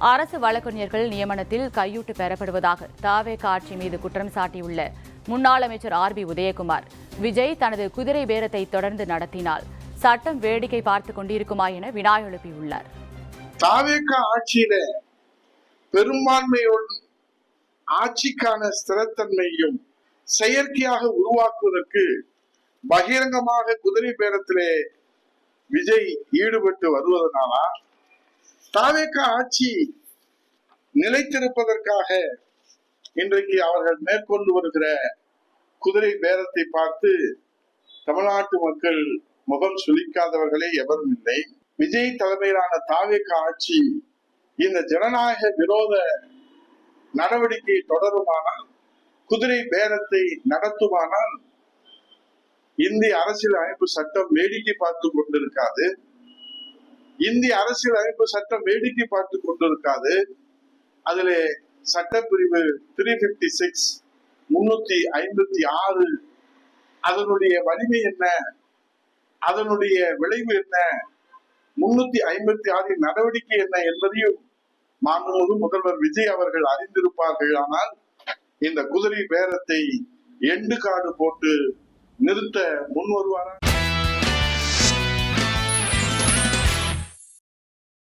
அரசு வழக்கறிஞர்கள் நியமனத்தில் கையூட்டு பெறப்படுவதாக தாவேக ஆட்சி மீது குற்றம் சாட்டியுள்ள முன்னாள் அமைச்சர் ஆர் பி உதயகுமார், விஜய் தனது குதிரை பேரத்தை தொடர்ந்து நடத்தினால் சட்டம் வேடிக்கை பார்த்துக் கொண்டிருக்குமா என வினா எழுப்பியுள்ளார். தாவேக ஆட்சியில பெரும்பான்மையோடு ஆட்சிக்கான ஸ்திரத்தன்மையும் செயற்கையாக உருவாக்குவதற்கு பகிரங்கமாக குதிரை பேரத்திலே விஜய் ஈடுபட்டு வருவதனாலா, தாவேக ஆட்சி நிலைத்திருப்பதற்காக இன்றைக்கு அவர்கள் மேற்கொண்டு வருகிற குதிரை பேரத்தை பார்த்து தமிழ்நாட்டு மக்கள் முகம் சுளிக்காதவர்களே எவரும் இல்லை. விஜய் தலைமையிலான தாவேக ஆட்சி இந்த ஜனநாயக விரோத நடவடிக்கை தொடருமானால், குதிரை பேரத்தை நடத்துமானால் இந்திய அரசியல் அமைப்பு சட்டம் வேடிக்கை பார்த்து கொண்டிருக்காது. இந்திய அரசியல் அமைப்பு சட்டம் வேடிக்கை பார்த்து கொண்டிருக்காது. அதுல சட்டப்பிரிவு 356 356 அதனுடைய வலிமை என்ன, அதனுடைய விளைவு என்ன, 356 நடவடிக்கை என்ன என்பதையும் மாண்புமிகு முதல்வர் விஜய் அவர்கள் அறிந்திருப்பார்கள். ஆனால் இந்த குதிரை பேரத்தை எண்டு காடு போட்டு நிறுத்த முன் வருவாரா?